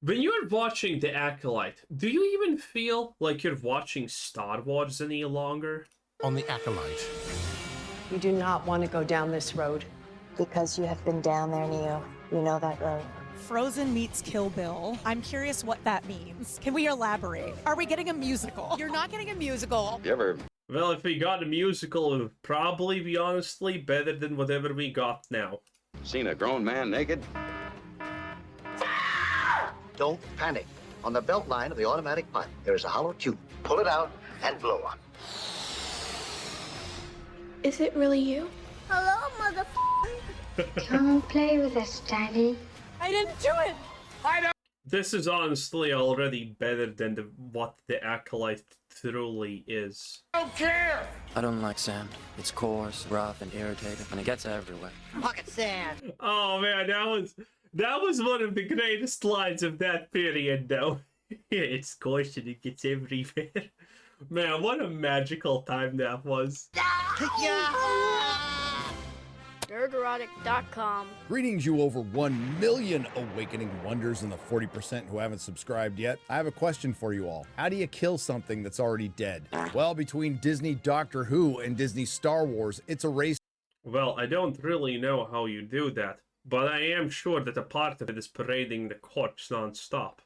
When you're watching The Acolyte, do you even feel like you're watching Star Wars any longer? On The Acolyte. You do not want to go down this road. Because you have been down there, Neo. You know that road. Frozen meets Kill Bill. I'm curious what that means. Can we elaborate? Are we getting a musical? You're not getting a musical. You ever... Well, if we got a musical, it would probably be honestly better than whatever we got now. Seen a grown man naked? Don't panic. On the belt line of the automatic pipe, there is a hollow tube. Pull it out and blow on. Is it really you? Hello, motherfucker. Come play with us, Daddy. I didn't do it! This is honestly already better than what the Acolyte truly is. I don't like sand. It's coarse, rough, and irritating, and it gets everywhere. Pocket sand. Oh man, that was one of the greatest lines of that period, though. It's coarse and it gets everywhere. Man, what a magical time that was. Nerdrotic.com. Greetings, you over 1 million awakening wonders and the 40% who haven't subscribed yet. I have a question for you all. How do you kill something that's already dead? Well, between Disney Doctor Who and Disney Star Wars, it's a race. Well, I don't really know how you do that, but I am sure that a part of it is parading the corpse non-stop.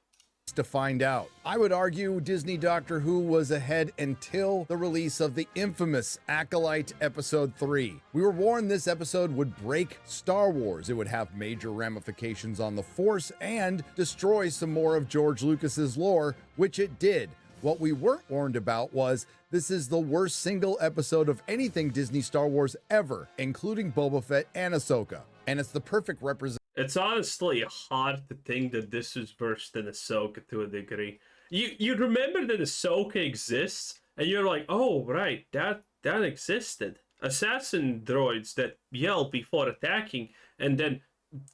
To find out. I would argue Disney Doctor Who was ahead until the release of the infamous Acolyte Episode 3. We were warned this episode would break Star Wars. It would have major ramifications on the Force and destroy some more of George Lucas's lore, which it did. What we weren't warned about was this is the worst single episode of anything Disney Star Wars ever, including Boba Fett and Ahsoka. And it's the perfect representation. It's honestly hard to think that this is worse than Ahsoka to a degree. You remember that Ahsoka exists, and you're like, oh, right, that existed. Assassin droids that yell before attacking, and then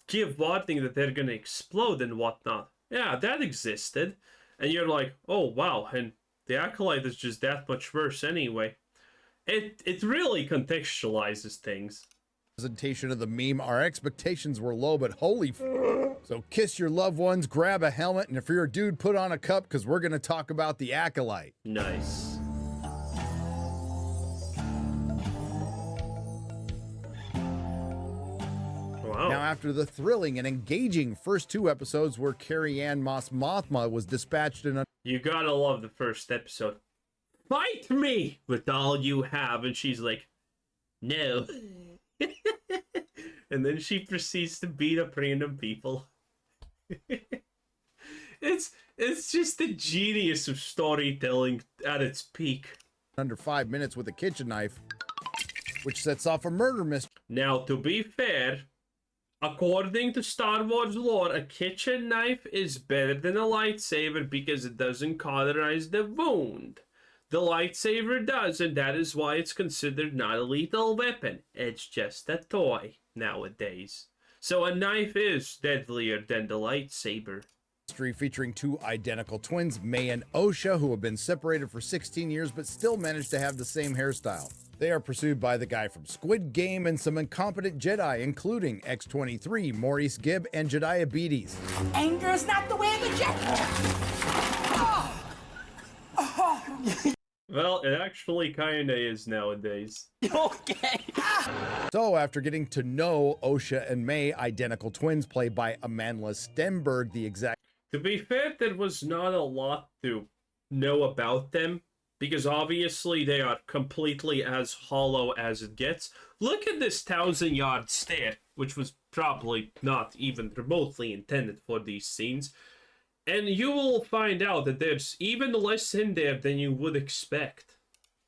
give warning that they're gonna explode and whatnot. Yeah, that existed. And you're like, oh, wow, and the Acolyte is just that much worse anyway. It really contextualizes things. Presentation of the meme, our expectations were low, but holy so kiss your loved ones, grab a helmet, and if you're a dude, put on a cup, because we're going to talk about the Acolyte. Nice. Wow. Now, after the thrilling and engaging first 2 episodes where Carrie-Anne Moss Mothma was dispatched in a... You gotta love the first episode. Fight me with all you have, and she's like, no. And then she proceeds to beat up random people. It's just the genius of storytelling at its peak. Under 5 minutes with a kitchen knife, which sets off a murder mystery. Now, to be fair, according to Star Wars lore, a kitchen knife is better than a lightsaber because it doesn't cauterize the wound. The lightsaber does, and that is why it's considered not a lethal weapon. It's just a toy nowadays. So a knife is deadlier than the lightsaber. Featuring 2 identical twins, May and Osha, who have been separated for 16 years but still manage to have the same hairstyle. They are pursued by the guy from Squid Game and some incompetent Jedi, including X-23, Maurice Gibb, and Jedediah Beatties. Anger is not the way of the Jedi! Well, it actually kinda is nowadays. Okay. So, after getting to know Osha and May, identical twins played by Amandla Stenberg, the exact... To be fair, there was not a lot to know about them, because obviously they are completely as hollow as it gets. Look at this 1,000-yard stare, which was probably not even remotely intended for these scenes. And you will find out that there's even less in there than you would expect.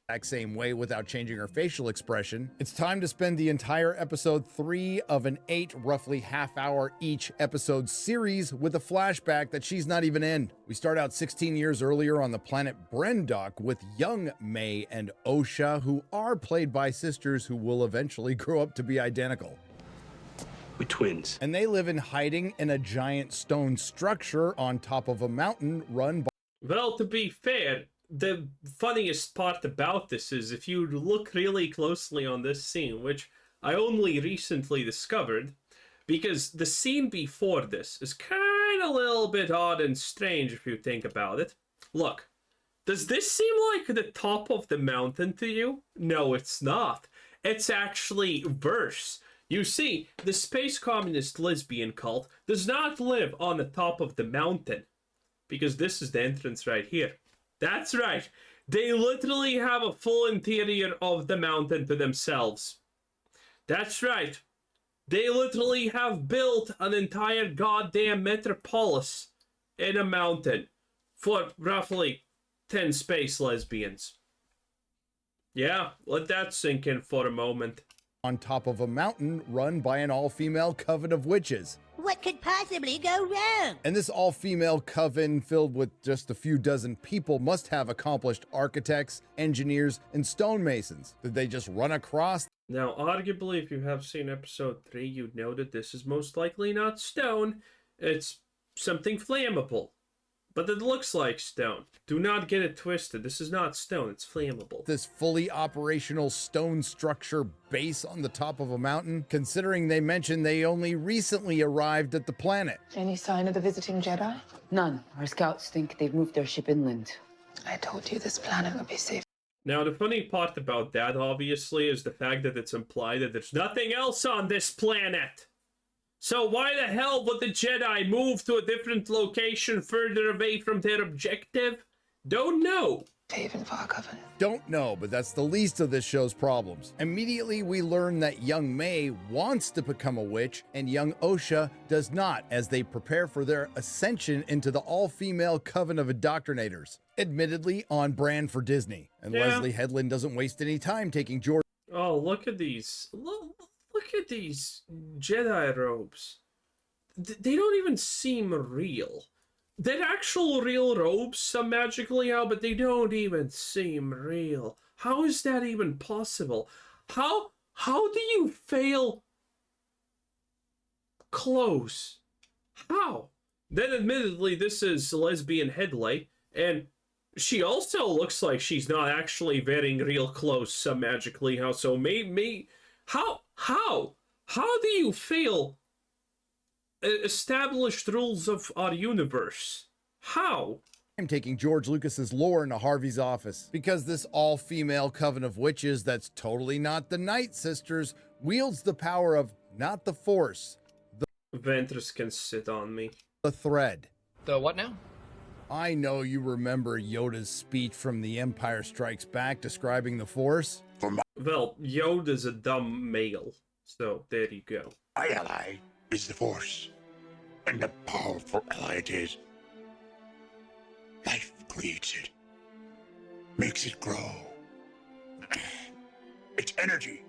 Exact same way without changing her facial expression. It's time to spend the entire episode 3 of an 8, roughly half-hour each episode series with a flashback that she's not even in. We start out 16 years earlier on the planet Brendok with young May and Osha, who are played by sisters who will eventually grow up to be identical. We're twins. And they live in hiding in a giant stone structure on top of a mountain run by... Well, to be fair, the funniest part about this is if you look really closely on this scene, which I only recently discovered, because the scene before this is kind kind of a little bit odd and strange if you think about it. Look, does this seem like the top of the mountain to you? No, it's not. It's actually verse. You see, the space communist lesbian cult does not live on the top of the mountain. Because this is the entrance right here. That's right. They literally have a full interior of the mountain to themselves. That's right. They literally have built an entire goddamn metropolis in a mountain for roughly 10 space lesbians. Yeah, let that sink in for a moment. On top of a mountain run by an all-female coven of witches. What could possibly go wrong? And this all-female coven filled with just a few dozen people must have accomplished architects, engineers, and stonemasons. Did they just run across? Now, arguably, if you have seen episode 3, you'd know that this is most likely not stone. It's something flammable. But it looks like stone. Do not get it twisted. This is not stone. It's flammable. This fully operational stone structure base on the top of a mountain, considering they mentioned they only recently arrived at the planet. Any sign of the visiting Jedi? None. Our scouts think they've moved their ship inland. I told you this planet would be safe. Now, the funny part about that, obviously, is the fact that it's implied that there's nothing else on this planet. So why the hell would the Jedi move to a different location further away from their objective? Don't know. Haven for our coven. Don't know, but that's the least of this show's problems. Immediately, we learn that young May wants to become a witch, and young Osha does not, as they prepare for their ascension into the all-female coven of indoctrinators. Admittedly, on brand for Disney. And Yeah. Leslie Headland doesn't waste any time taking George. Oh, look at these. Look at these Jedi robes. They don't even seem real. They're actual real robes some magically how, but they don't even seem real. How is that even possible? How do you fail clothes? How? Then admittedly, this is lesbian Headlight, and she also looks like she's not actually wearing real clothes some magically how, so maybe how do you fail established rules of our universe? How? I'm taking George Lucas's lore into Harvey's office because this all-female coven of witches that's totally not the Night Sisters wields the power of not the Force, Ventress can sit on me. the thread. The what now? I know you remember Yoda's speech from The Empire Strikes Back describing the Force. Well, Yoda's a dumb male, so there you go. My ally is the Force, and a powerful ally it is. Life creates it, makes it grow. Its energy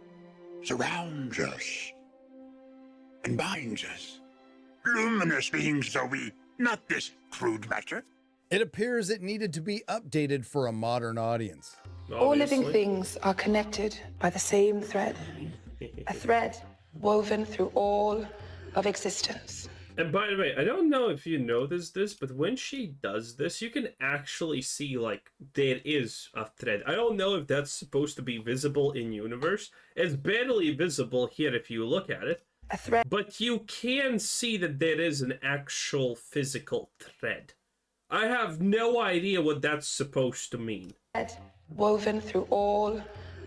surrounds us and binds us. Luminous beings are we, not this crude matter. It appears it needed to be updated for a modern audience. All living things are connected by the same thread. A thread woven through all of existence. And by the way, I don't know if you noticed this, but when she does this, you can actually see, like, there is a thread. I don't know if that's supposed to be visible in universe. It's barely visible here if you look at it. A thread. But you can see that there is an actual physical thread. I have no idea what that's supposed to mean. Thread woven through all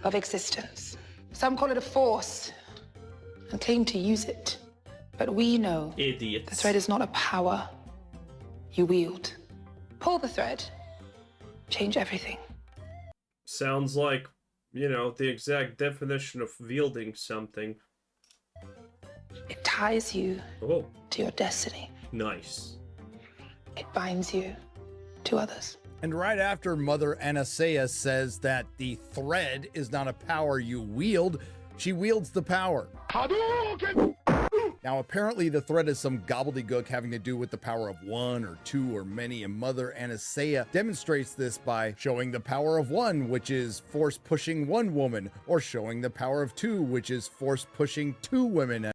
of existence. Some call it a force and claim to use it. But we know Idiots. the thread is not a power you wield. Pull the thread, change everything. Sounds like, you know, the exact definition of wielding something. It ties you Oh, to your destiny. nice. It binds you to others. And right after Mother Anastasia says that the thread is not a power you wield, she wields the power. Now, apparently the thread is some gobbledygook having to do with the power of one or two or many, and Mother Anastasia demonstrates this by showing the power of one, which is force pushing one woman, or showing the power of two, which is force pushing two women.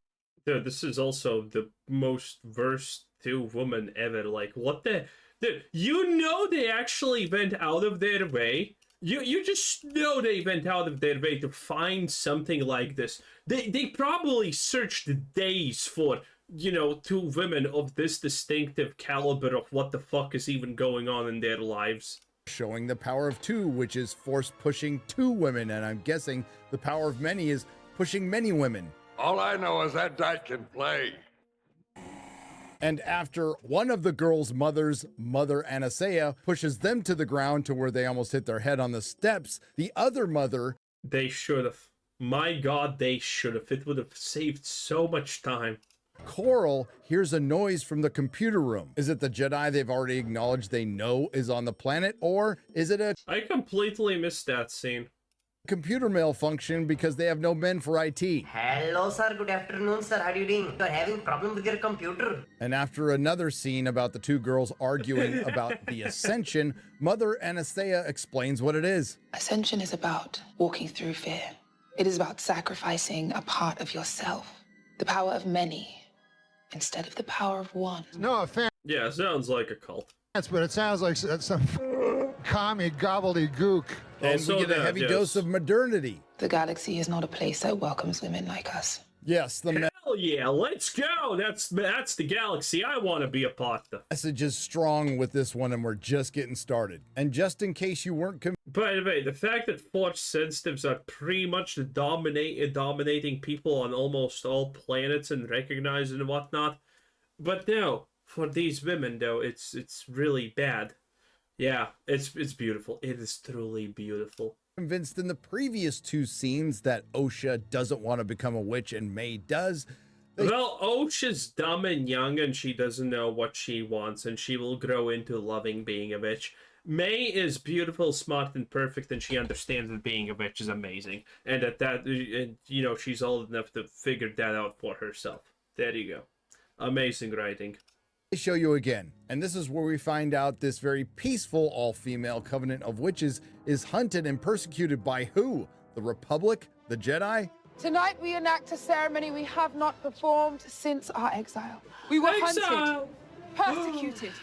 Dude, this is also the most versed two woman ever. Like, what the... Dude, you know they actually went out of their way. You just know they went out of their way to find something like this. They probably searched days for you know, two women of this distinctive caliber of what the fuck is even going on in their lives. Showing the power of two, which is force pushing two women, and I'm guessing the power of many is pushing many women. All I know is that dyke can play. And after one of the girls' mothers, Mother Anastasia, pushes them to the ground to where they almost hit their head on the steps, the other mother... They should have. My God, they should have. It would have saved so much time. Coral hears a noise from the computer room. Is it the Jedi they've already acknowledged they know is on the planet, or is it a... I completely missed that scene. Computer malfunction because they have no men for IT. Hello, sir. Good afternoon, sir. How are you doing? You're having problem with your computer. And after another scene about the two girls arguing about the Ascension, Mother Anastasia explains what it is. Ascension is about walking through fear. It is about sacrificing a part of yourself, the power of many, instead of the power of one. No offense. Yeah, sounds like a cult. But it sounds like some commie gobbledygook. And Also we get a heavy dose of modernity. The galaxy is not a place that welcomes women like us. Yes, the Hell yeah, let's go! That's the galaxy I want to be a part of. message is strong with this one, and we're just getting started. And just in case you weren't... By the way, the fact that Force sensitives are pretty much the dominating people on almost all planets and recognized and whatnot. But no, for these women, though, it's really bad. Yeah, it's beautiful. It is truly beautiful. Convinced in the previous two scenes that Osha doesn't want to become a witch and May does. Well, Osha's dumb and young and she doesn't know what she wants and she will grow into loving being a witch. May is beautiful, smart, and perfect, and she understands that being a witch is amazing. And you know, she's old enough to figure that out for herself. There you go. Amazing writing. I show you again, and this is where we find out this very peaceful all-female covenant of witches is hunted and persecuted by who? The Republic? The Jedi? Tonight we enact a ceremony we have not performed since our exile. We were hunted, persecuted,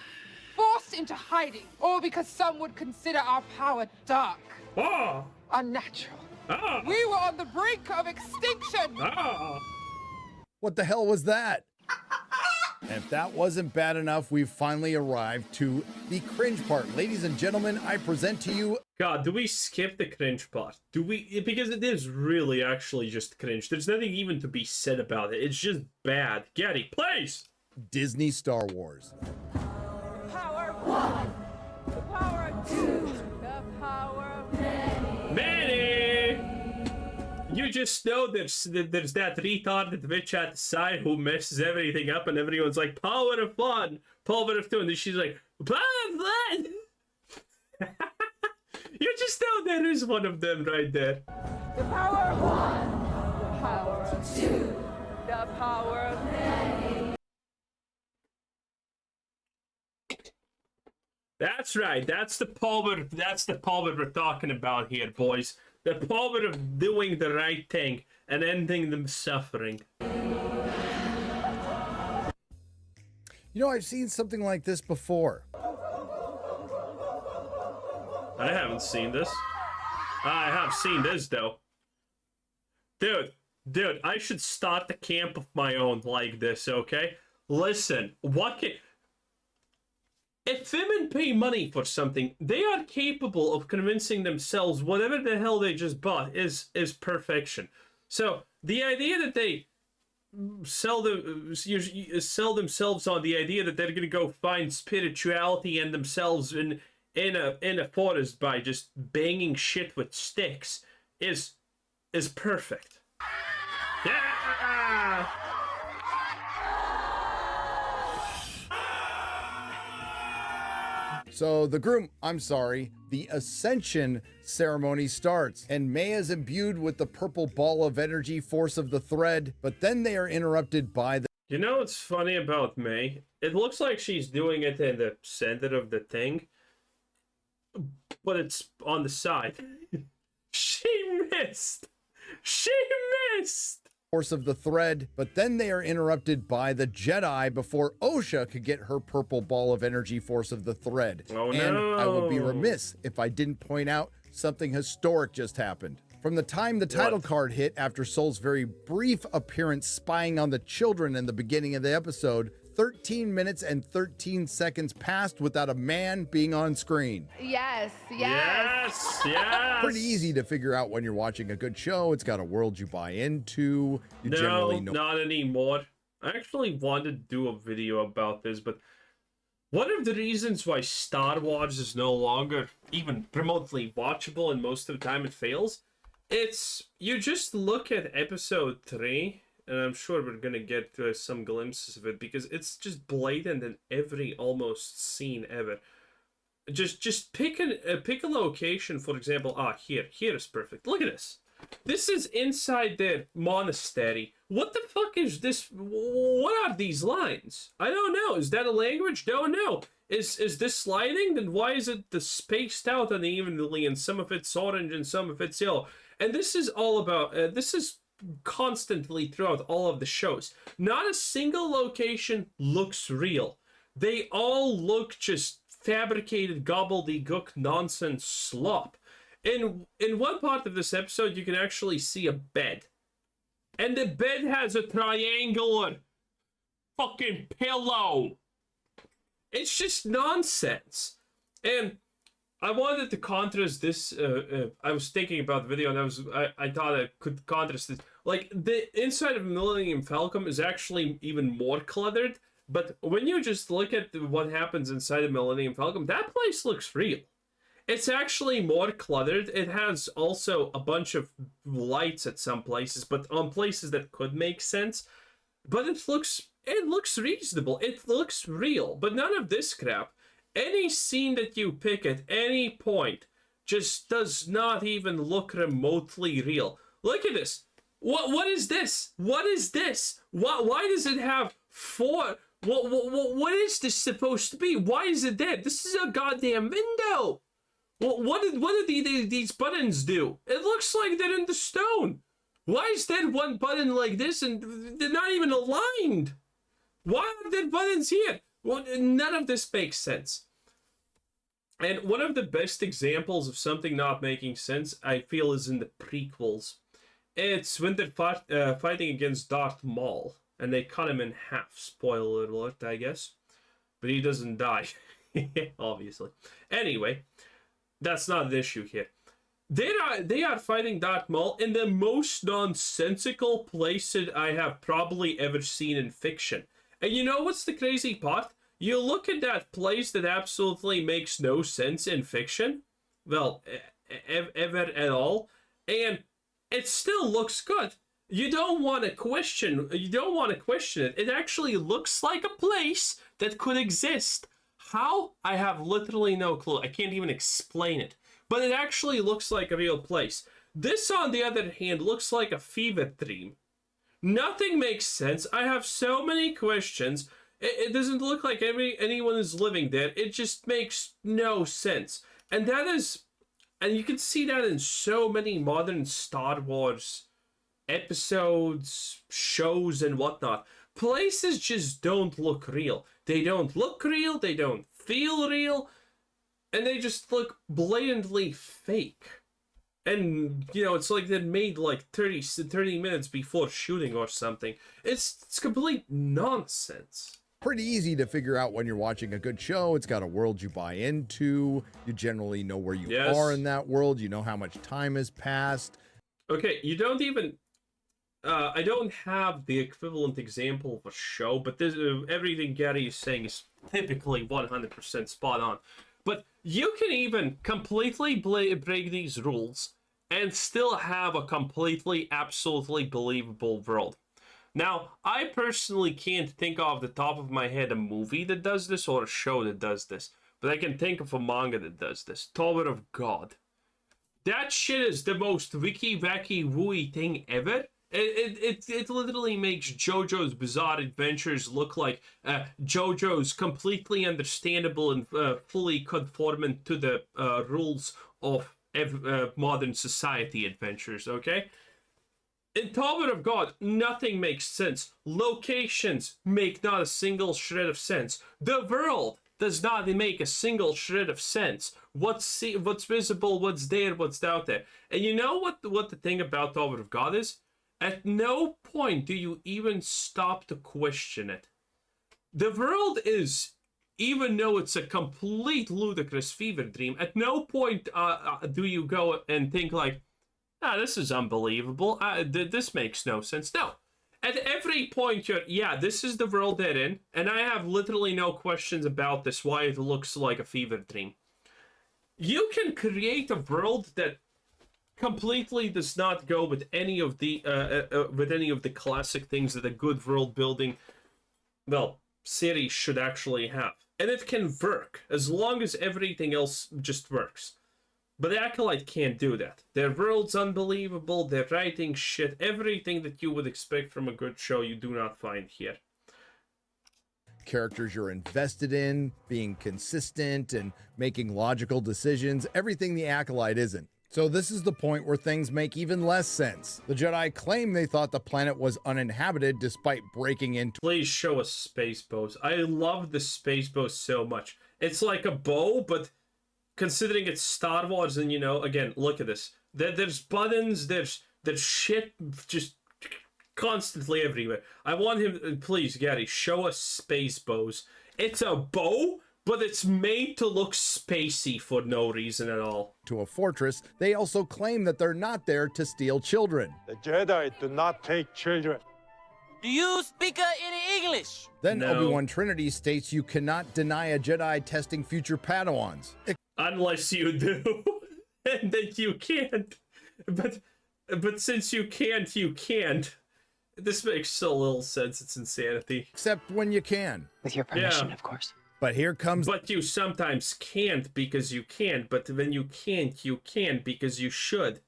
forced into hiding, all because some would consider our power dark, unnatural. We were on the brink of extinction. What the hell was that? And if that wasn't bad enough, we've finally arrived to the cringe part. Ladies and gentlemen, I present to you... God, do we skip the cringe part? Do we? Because it is really actually just cringe. There's nothing even to be said about it. It's just bad. Getty, please! Disney Star Wars. Power of one, the power of two, the power of many. Many! You just know there's that retarded bitch at the side who messes everything up and everyone's like, power of one, power of two, and then she's like, power of one! You just know there is one of them right there. The power of one, the power of two, the power of many. That's right, that's the power we're talking about here, boys. The power of doing the right thing and ending them suffering. You know, I've seen something like this before. I haven't seen this. I have seen this, though. Dude, I should start the camp of my own like this, okay? Listen, if women pay money for something, they are capable of convincing themselves whatever the hell they just bought is perfection. So the idea that they sell themselves on the idea that they're gonna go find spirituality and themselves in a forest by just banging shit with sticks is perfect. Yeah! So the Ascension ceremony starts, and May is imbued with the purple ball of energy force of the thread, but then they are interrupted by the... You know what's funny about May? It looks like she's doing it in the center of the thing, but it's on the side. She missed! Force of the thread, but then they are interrupted by the Jedi before Osha could get her purple ball of energy force of the thread. Oh, and no. I would be remiss if I didn't point out something historic just happened. From the time the title card hit after Soul's very brief appearance spying on the children in the beginning of the episode, 13 minutes and 13 seconds passed without a man being on screen. Yes. Pretty easy to figure out when you're watching a good show. It's got a world you buy into. You generally know. Not anymore. I actually wanted to do a video about this, but one of the reasons why Star Wars is no longer even remotely watchable and most of the time it fails, you just look at episode 3, and I'm sure we're gonna get some glimpses of it because it's just blatant in every almost scene ever. Just pick a location, for example. Here is perfect. Look at this. This is inside their monastery. What the fuck is this? What are these lines? I don't know. Is that a language? Don't know. Is this sliding? Then why is it spaced out unevenly and some of it's orange and some of it's yellow? And this is all about. This is constantly throughout all of the shows. Not a single location looks real. They all look just fabricated gobbledygook nonsense slop. In one part of this episode, you can actually see a bed. And the bed has a triangular fucking pillow. It's just nonsense. And I wanted to contrast this. I was thinking about the video, and I thought I could contrast this. Like, the inside of Millennium Falcon is actually even more cluttered. But when you just look at what happens inside of Millennium Falcon, that place looks real. It's actually more cluttered. It has also a bunch of lights at some places, but on places that could make sense. But it looks reasonable. It looks real. But none of this crap. Any scene that you pick at any point just does not even look remotely real. Look at this. What is this? What is this? Why does it have 4? What is this supposed to be? Why is it there? This is a goddamn window. What do these buttons do? It looks like they're in the stone. Why is there one button like this and they're not even aligned? Why are there buttons here? Well, none of this makes sense. And one of the best examples of something not making sense, I feel, is in the prequels. It's when they're fighting against Darth Maul, and they cut him in half. Spoiler alert, I guess. But he doesn't die, obviously. Anyway, that's not the issue here. They are fighting Darth Maul in the most nonsensical place that I have probably ever seen in fiction. And you know what's the crazy part? You look at that place that absolutely makes no sense in fiction. Well, ever at all. And it still looks good. You don't want to question it. It actually looks like a place that could exist. How? I have literally no clue. I can't even explain it. But it actually looks like a real place. This, on the other hand, looks like a fever dream. Nothing makes sense. I have so many questions. It doesn't look like anyone is living there. It just makes no sense. And you can see that in so many modern Star Wars episodes, shows, and whatnot. Places just don't look real. They don't look real. They don't feel real. And they just look blatantly fake. And, you know, it's like they're made like 30 minutes before shooting or something. It's complete nonsense. Pretty easy to figure out when you're watching a good show. It's got a world you buy into. You generally know where you are in that world. You know how much time has passed. Okay, you don't even... I don't have the equivalent example of a show, but this, everything Gary is saying is typically 100% spot on. But you can even completely break these rules and still have a completely, absolutely believable world. Now, I personally can't think off the top of my head a movie that does this or a show that does this, but I can think of a manga that does this. Tower of God. That shit is the most wiki-wacky wooey thing ever. It literally makes JoJo's Bizarre Adventures look like JoJo's completely understandable and fully conformant to the rules of modern society adventures, okay? In Tower of God, nothing makes sense. Locations make not a single shred of sense. The world does not make a single shred of sense. What's visible, what's there, what's out there. And you know what the thing about Tower of God is? At no point do you even stop to question it. The world is, even though it's a complete ludicrous fever dream, at no point do you go and think like, this is unbelievable. This makes no sense. No. At every point, this is the world they're in, and I have literally no questions about this, why it looks like a fever dream. You can create a world that completely does not go with any of the classic things that a good world building, well, series should actually have. And it can work, as long as everything else just works. But the Acolyte can't do that. Their world's unbelievable, their writing shit, everything that you would expect from a good show you do not find here. Characters you're invested in, being consistent and making logical decisions, everything the Acolyte isn't. So this is the point where things make even less sense. The Jedi claim they thought the planet was uninhabited despite breaking into— Please show us space bows. I love the space bow so much. It's like a bow, but considering it's Star Wars and, again, look at this. There's buttons, there's shit just constantly everywhere. I want him, please, Gary, show us space bows. It's a bow, but it's made to look spacey for no reason at all. To a fortress, they also claim that they're not there to steal children. The Jedi do not take children. Do you speak any English? Then No. Obi-Wan Trinity states you cannot deny a Jedi testing future Padawans. Unless you do. And then you can't. But since you can't, you can't. This makes so little sense, it's insanity. Except when you can. With your permission, of course. But here comes— But you sometimes can't because you can, but when you can't, you can because you should.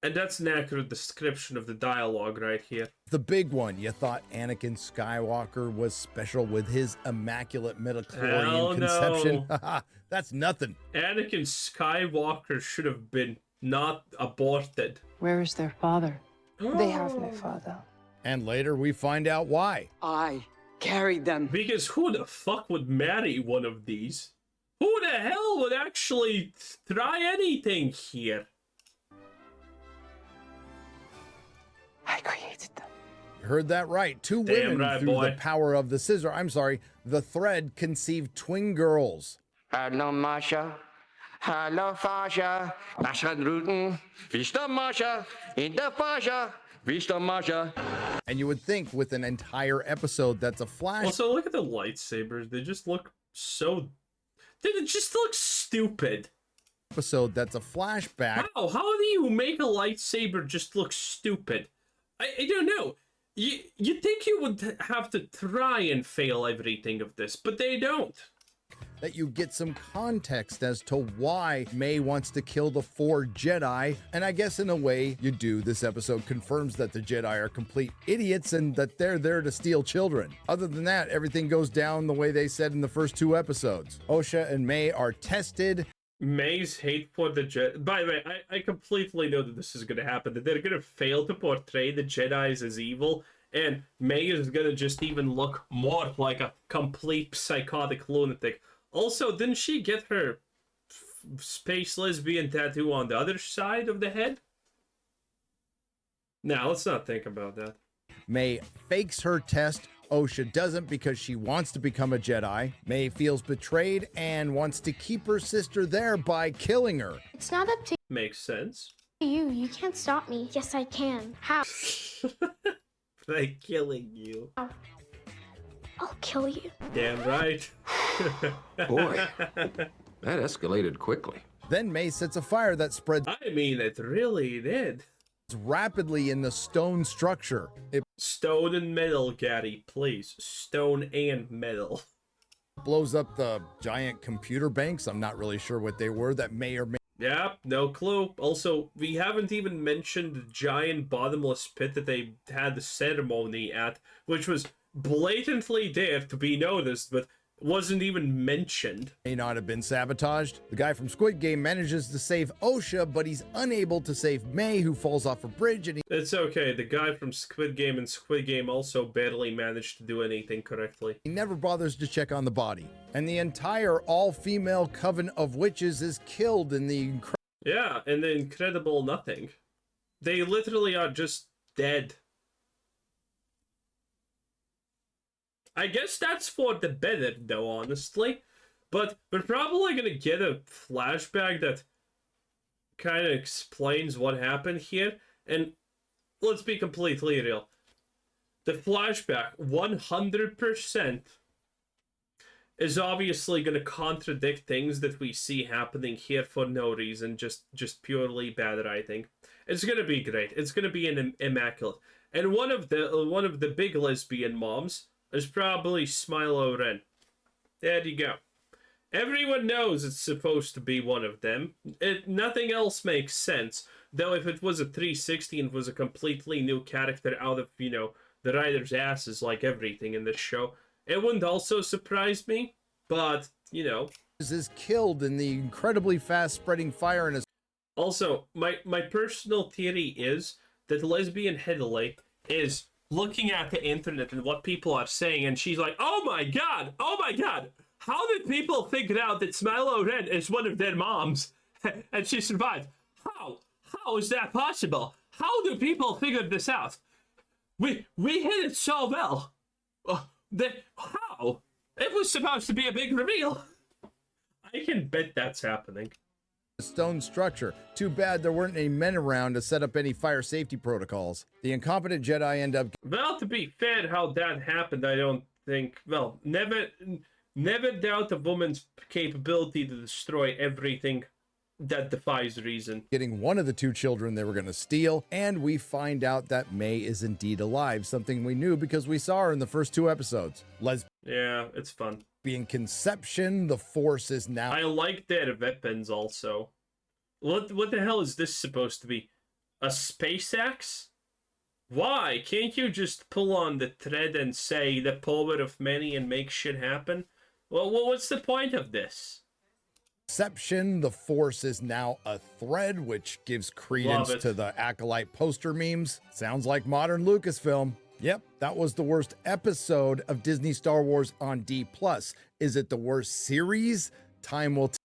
And that's an accurate description of the dialogue right here. the big one. You thought Anakin Skywalker was special with his immaculate midichlorian conception? No. That's nothing. Anakin Skywalker should have been not aborted. Where is their father? They have no father. And later we find out why. I carried them. Because who the fuck would marry one of these? Who the hell would actually try anything here? I created them. You heard that right. Two Damn women right, through boy. the power of the scissor. I'm sorry, the thread conceived twin girls. Hello, Masha. Hello, Fasha. Masha Ruten. Vista Masha. In the Fasha. Vista Masha. And you would think with an entire episode that's a flash. Also, look at the lightsabers. They just look so... They just look stupid. Episode that's a flashback. How do you make a lightsaber just look stupid? I don't know. You think you would have to try and fail everything of this, but they don't. That you get some context as to why May wants to kill the 4 Jedi. And I guess in a way you do. This episode confirms that the Jedi are complete idiots and that they're there to steal children. Other than that, everything goes down the way they said in the first 2 episodes. Osha and May are tested. May's hate for the Jedi... By the way, I completely know that this is going to happen. That they're going to fail to portray the Jedis as evil. And May is going to just even look more like a complete psychotic lunatic. Also, didn't she get her space lesbian tattoo on the other side of the head? Now, let's not think about that. May fakes her test. Osha doesn't because she wants to become a Jedi. May feels betrayed and wants to keep her sister there by killing her. It's not up to Makes sense. you. You can't stop me. Yes, I can. How? By killing you. I'll kill you. Damn right. Boy, that escalated quickly. Then May sets a fire that spreads I mean, it really did. rapidly in the stone structure. It Stone and metal, Gaddy, please. Stone and metal. blows up the giant computer banks. I'm not really sure what they were. That may or may Yep, no clue. Also, we haven't even mentioned the giant bottomless pit that they had the ceremony at, which was blatantly there to be noticed, but wasn't even mentioned. May not have been sabotaged. The guy from Squid Game manages to save Osha, but he's unable to save May, who falls off a bridge, and It's okay. The guy from Squid Game and Squid Game also barely managed to do anything correctly. he never bothers to check on the body. And the entire all-female coven of witches is killed in the Yeah, and the incredible nothing. They literally are just dead. I guess that's for the better, though, honestly. But we're probably gonna get a flashback that kind of explains what happened here. And let's be completely real. The flashback, 100%, is obviously gonna contradict things that we see happening here for no reason, just purely bad writing. It's gonna be great. It's gonna be an immaculate. And one of the big lesbian moms is probably Smilo Ren. There you go. Everyone knows it's supposed to be one of them. Nothing else makes sense. Though if it was a 360 and was a completely new character out of, you know, the writer's asses like everything in this show, it wouldn't also surprise me. But, you know. is killed in the incredibly fast-spreading fire in his... Also, my personal theory is that lesbian Hedley is looking at the internet and what people are saying, and she's like, oh my god, how did people figure out that Smilo Ren is one of their moms? And she survived. How is that possible? How do people figure this out? We hit it so well. How? It was supposed to be a big reveal. I can bet that's happening. Stone structure. Too bad there weren't any men around to set up any fire safety protocols. The incompetent Jedi end up... Well, to be fair, how that happened, I don't think... Well, never doubt a woman's capability to destroy everything that defies reason. Getting one of the two children they were going to steal, and we find out that May is indeed alive, something we knew because we saw her in the first 2 episodes. Yeah, it's fun. Being conception, the Force is now... I like their weapons also. What the hell is this supposed to be? A space axe? Why? Can't you just pull on the thread and say the power of many and make shit happen? Well, what's the point of this? Conception, the Force is now a thread, which gives credence to the Acolyte poster memes. Sounds like modern Lucasfilm. Yep, that was the worst episode of Disney Star Wars on D+. Is it the worst series? Time will tell.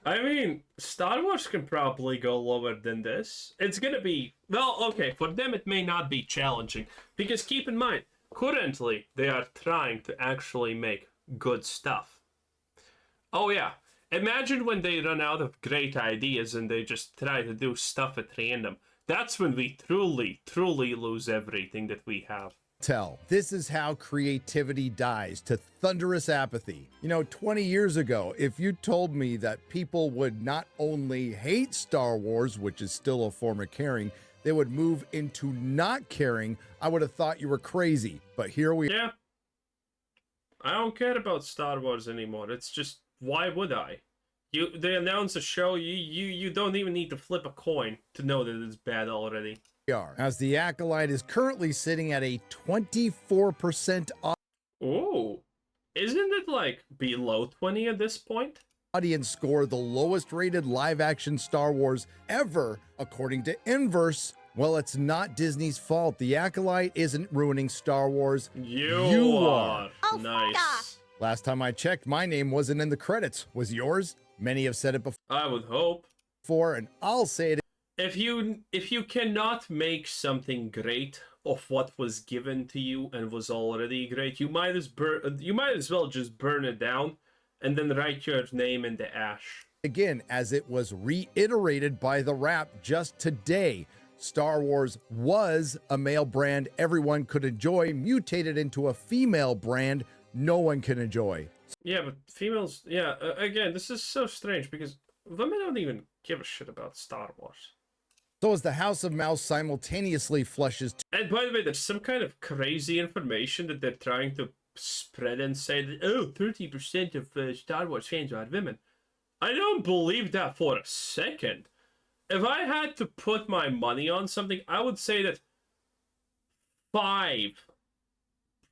I mean, Star Wars can probably go lower than this. It's gonna be... Well, okay, for them it may not be challenging. Because keep in mind, currently they are trying to actually make good stuff. Oh yeah, imagine when they run out of great ideas and they just try to do stuff at random. That's when we truly lose everything that we have. This is how creativity dies, to thunderous apathy. You know, 20 years ago, if you told me that people would not only hate Star Wars, which is still a form of caring, they would move into not caring, I would have thought you were crazy. But here we are. Yeah. I don't care about Star Wars anymore. It's just, why would I? They announce a show, you don't even need to flip a coin to know that it's bad already. As the Acolyte is currently sitting at a 24% Oh, isn't it like below 20 at this point? Audience score, the lowest rated live action Star Wars ever, according to Inverse. Well, it's not Disney's fault. The Acolyte isn't ruining Star Wars. You are. Oh, nice. Last time I checked, my name wasn't in the credits. Was yours? Many have said it before. I would hope. And I'll say it. If you cannot make something great of what was given to you and was already great, you might as well just burn it down and then write your name in the ash. Again, as it was reiterated by The Wrap just today, Star Wars was a male brand everyone could enjoy, mutated into a female brand no one can enjoy. Yeah, but females, yeah, again, this is so strange because women don't even give a shit about Star Wars. So as the House of Mouse simultaneously flushes... And by the way, there's some kind of crazy information that they're trying to spread and say that, oh, 30% of Star Wars fans are women. I don't believe that for a second. If I had to put my money on something, I would say that 5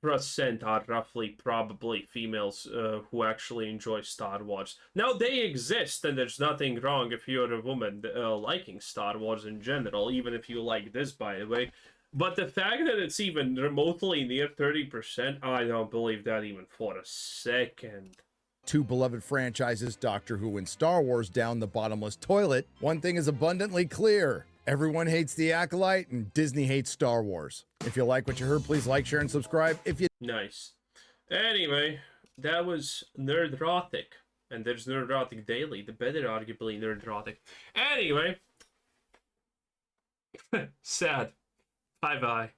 10% are roughly probably females who actually enjoy Star Wars. Now, they exist, and there's nothing wrong if you're a woman liking Star Wars in general, even if you like this, by the way. But the fact that it's even remotely near 30%, I don't believe that even for a second. Two beloved franchises, Doctor Who and Star Wars, down the bottomless toilet. One thing is abundantly clear. Everyone hates the Acolyte, and Disney hates Star Wars. If you like what you heard, please like, share, and subscribe. If you... Nice. Anyway, that was Nerdrotic. And there's Nerdrotic Daily, the better arguably Nerdrotic. Anyway. Sad. Bye-bye.